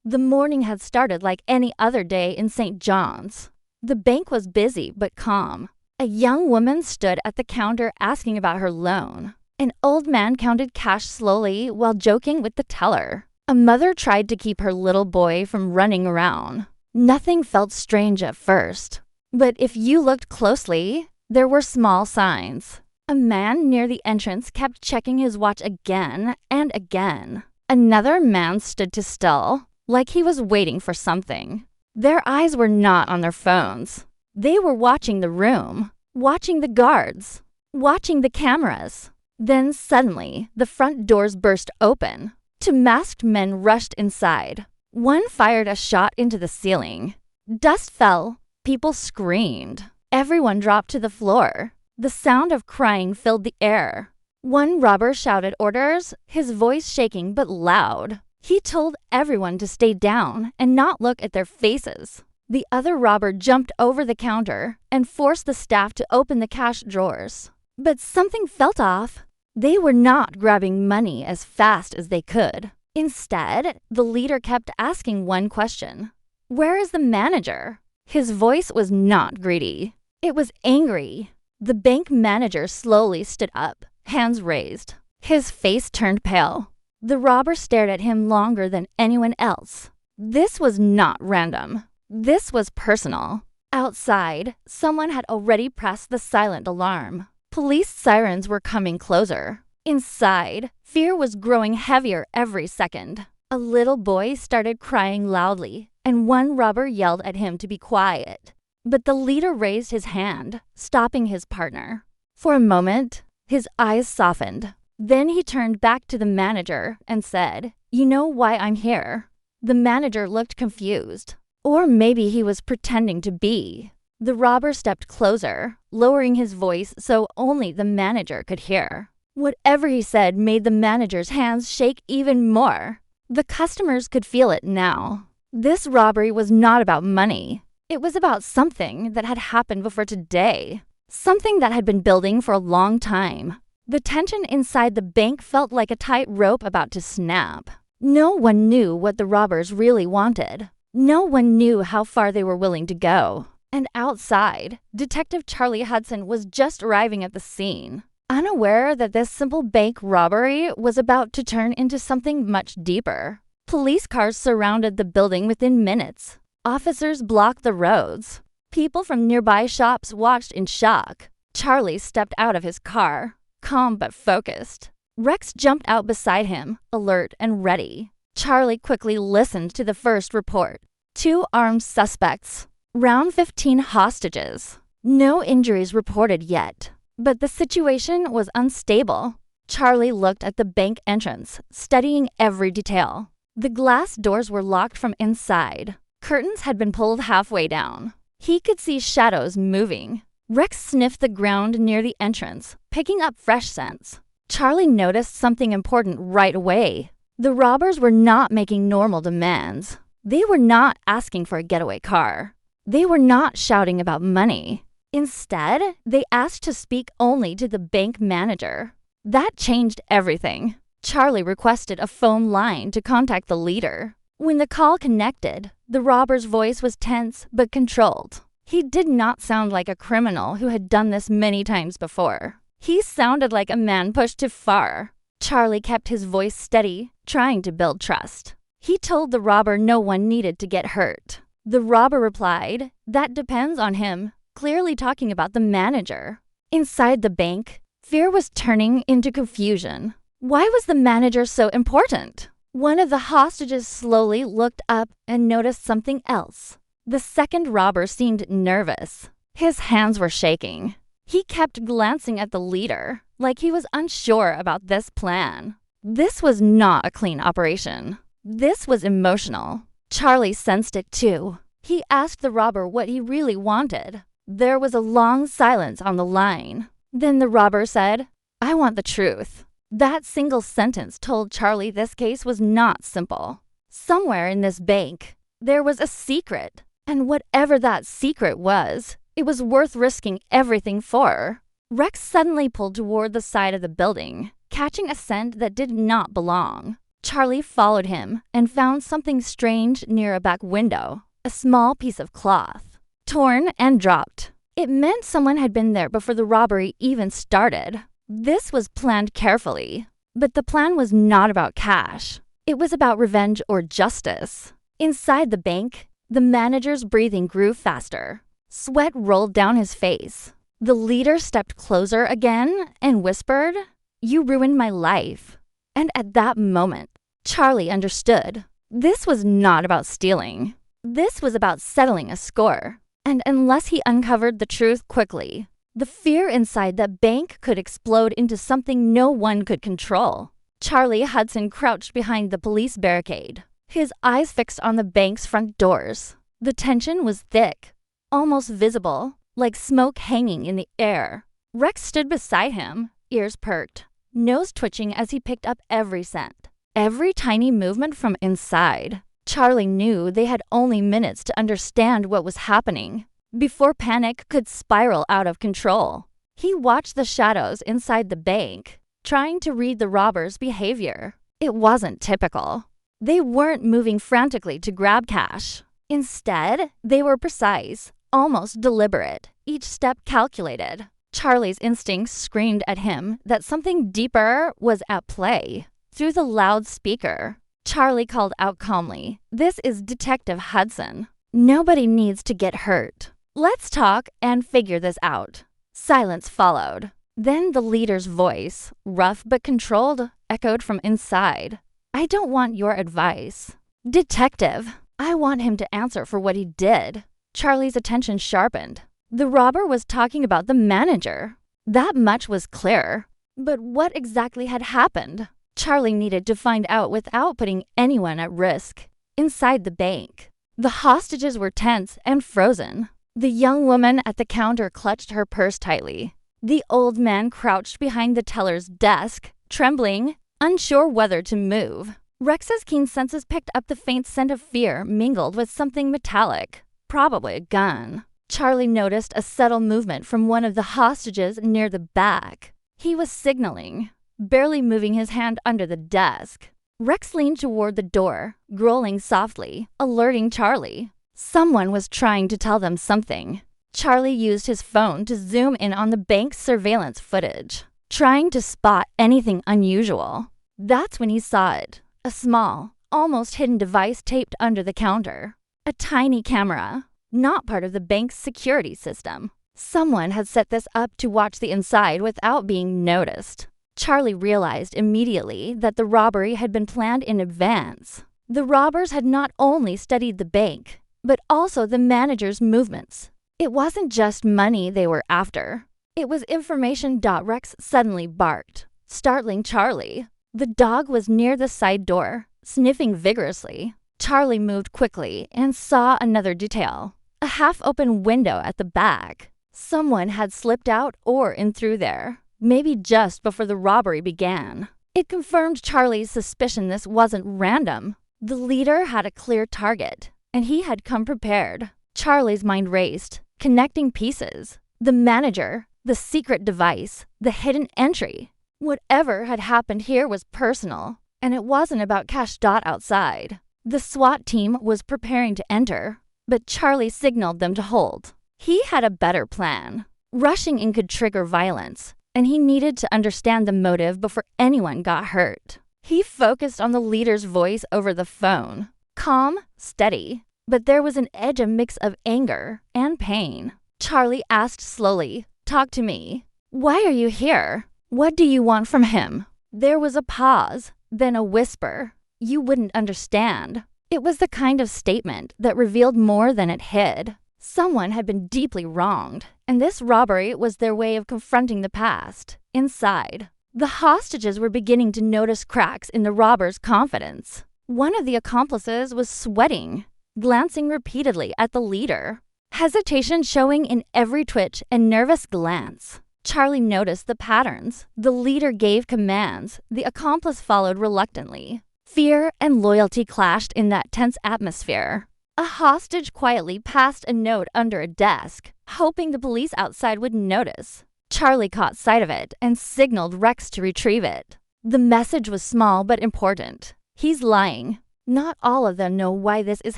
The morning had started like any other day in St. John's. The bank was busy but calm. A young woman stood at the counter asking about her loan. An old man counted cash slowly while joking with the teller. A mother tried to keep her little boy from running around. Nothing felt strange at first, but if you looked closely, there were small signs. A man near the entrance kept checking his watch again and again. Another man stood still, like he was waiting for something. Their eyes were not on their phones. They were watching the room, watching the guards, watching the cameras. Then suddenly, the front doors burst open. Two masked men rushed inside. One fired a shot into the ceiling. Dust fell. People screamed. Everyone dropped to the floor. The sound of crying filled the air. One robber shouted orders, his voice shaking but loud. He told everyone to stay down and not look at their faces. The other robber jumped over the counter and forced the staff to open the cash drawers. But something felt off. They were not grabbing money as fast as they could. Instead, the leader kept asking one question. Where is the manager? His voice was not greedy. It was angry. The bank manager slowly stood up, hands raised. His face turned pale. The robber stared at him longer than anyone else. This was not random. This was personal. Outside, someone had already pressed the silent alarm. Police sirens were coming closer. Inside, fear was growing heavier every second. A little boy started crying loudly, and one robber yelled at him to be quiet. But the leader raised his hand, stopping his partner. For a moment, his eyes softened. Then he turned back to the manager and said, "You know why I'm here?" The manager looked confused. Or maybe he was pretending to be. The robber stepped closer, lowering his voice so only the manager could hear. Whatever he said made the manager's hands shake even more. The customers could feel it now. This robbery was not about money. It was about something that had happened before today. Something that had been building for a long time. The tension inside the bank felt like a tight rope about to snap. No one knew what the robbers really wanted. No one knew how far they were willing to go. And outside, Detective Charlie Hudson was just arriving at the scene, unaware that this simple bank robbery was about to turn into something much deeper. Police cars surrounded the building within minutes. Officers blocked the roads. People from nearby shops watched in shock. Charlie stepped out of his car, calm but focused. Rex jumped out beside him, alert and ready. Charlie quickly listened to the first report. 2 armed suspects. Round 15 hostages. No injuries reported yet. But the situation was unstable. Charlie looked at the bank entrance, studying every detail. The glass doors were locked from inside. Curtains had been pulled halfway down. He could see shadows moving. Rex sniffed the ground near the entrance, picking up fresh scents. Charlie noticed something important right away. The robbers were not making normal demands. They were not asking for a getaway car. They were not shouting about money. Instead, they asked to speak only to the bank manager. That changed everything. Charlie requested a phone line to contact the leader. When the call connected, the robber's voice was tense but controlled. He did not sound like a criminal who had done this many times before. He sounded like a man pushed too far. Charlie kept his voice steady, trying to build trust. He told the robber no one needed to get hurt. The robber replied, "That depends on him," clearly talking about the manager. Inside the bank, fear was turning into confusion. Why was the manager so important? One of the hostages slowly looked up and noticed something else. The second robber seemed nervous. His hands were shaking. He kept glancing at the leader, like he was unsure about this plan. This was not a clean operation. This was emotional. Charlie sensed it too. He asked the robber what he really wanted. There was a long silence on the line. Then the robber said, "I want the truth." That single sentence told Charlie this case was not simple. Somewhere in this bank, there was a secret. And whatever that secret was, it was worth risking everything for. Rex suddenly pulled toward the side of the building, catching a scent that did not belong. Charlie followed him and found something strange near a back window, a small piece of cloth, torn and dropped. It meant someone had been there before the robbery even started. This was planned carefully, but the plan was not about cash. It was about revenge or justice. Inside the bank, the manager's breathing grew faster. Sweat rolled down his face. The leader stepped closer again and whispered, "You ruined my life." And at that moment, Charlie understood. This was not about stealing. This was about settling a score. And unless he uncovered the truth quickly, the fear inside the bank could explode into something no one could control. Charlie Hudson crouched behind the police barricade, his eyes fixed on the bank's front doors. The tension was thick, almost visible, like smoke hanging in the air. Rex stood beside him, ears perked, nose twitching as he picked up every scent, every tiny movement from inside. Charlie knew they had only minutes to understand what was happening before panic could spiral out of control. He watched the shadows inside the bank, trying to read the robbers' behavior. It wasn't typical. They weren't moving frantically to grab cash. Instead, they were precise, almost deliberate, each step calculated. Charlie's instincts screamed at him that something deeper was at play. Through the loudspeaker, Charlie called out calmly, "This is Detective Hudson. Nobody needs to get hurt. Let's talk and figure this out." Silence followed. Then the leader's voice, rough but controlled, echoed from inside. "I don't want your advice, Detective. I want him to answer for what he did." Charlie's attention sharpened. The robber was talking about the manager. That much was clear. But what exactly had happened? Charlie needed to find out without putting anyone at risk. Inside the bank, the hostages were tense and frozen. The young woman at the counter clutched her purse tightly. The old man crouched behind the teller's desk, trembling, unsure whether to move. Rex's keen senses picked up the faint scent of fear mingled with something metallic, probably a gun. Charlie noticed a subtle movement from one of the hostages near the back. He was signaling, barely moving his hand under the desk. Rex leaned toward the door, growling softly, alerting Charlie. Someone was trying to tell them something. Charlie used his phone to zoom in on the bank's surveillance footage, trying to spot anything unusual. That's when he saw it. A small, almost hidden device taped under the counter. A tiny camera, not part of the bank's security system. Someone had set this up to watch the inside without being noticed. Charlie realized immediately that the robbery had been planned in advance. The robbers had not only studied the bank, but also the manager's movements. It wasn't just money they were after. It was information. Rex suddenly barked, startling Charlie. The dog was near the side door, sniffing vigorously. Charlie moved quickly and saw another detail. A half-open window at the back. Someone had slipped out or in through there, maybe just before the robbery began. It confirmed Charlie's suspicion this wasn't random. The leader had a clear target, and he had come prepared. Charlie's mind raced, connecting pieces. The manager, the secret device, the hidden entry. Whatever had happened here was personal, and it wasn't about cash. Outside, the SWAT team was preparing to enter, but Charlie signaled them to hold. He had a better plan. Rushing in could trigger violence, and he needed to understand the motive before anyone got hurt. He focused on the leader's voice over the phone. Calm, steady, but there was an edge, a mix of anger and pain. Charlie asked slowly, "Talk to me. Why are you here? What do you want from him?" There was a pause, then a whisper. "You wouldn't understand." It was the kind of statement that revealed more than it hid. Someone had been deeply wronged, and this robbery was their way of confronting the past. Inside, the hostages were beginning to notice cracks in the robbers' confidence. One of the accomplices was sweating, glancing repeatedly at the leader, hesitation showing in every twitch and nervous glance. Charlie noticed the patterns. The leader gave commands. The accomplice followed reluctantly. Fear and loyalty clashed in that tense atmosphere. A hostage quietly passed a note under a desk, hoping the police outside would notice. Charlie caught sight of it and signaled Rex to retrieve it. The message was small but important. He's lying. Not all of them know why this is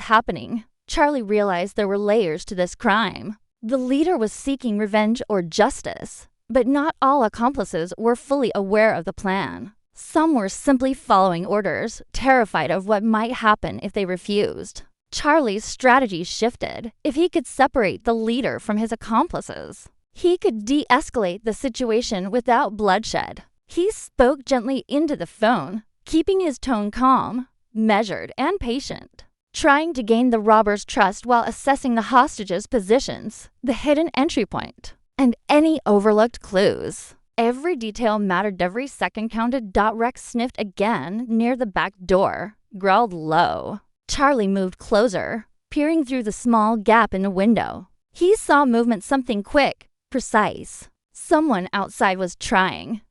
happening. Charlie realized there were layers to this crime. The leader was seeking revenge or justice, but not all accomplices were fully aware of the plan. Some were simply following orders, terrified of what might happen if they refused. Charlie's strategy shifted. If he could separate the leader from his accomplices, he could de-escalate the situation without bloodshed. He spoke gently into the phone, keeping his tone calm, measured, and patient, trying to gain the robbers' trust while assessing the hostages' positions, the hidden entry point, and any overlooked clues. Every detail mattered. Every second counted. Rex sniffed again near the back door, growled low. Charlie moved closer, peering through the small gap in the window. He saw movement, something quick, precise. Someone outside was trying.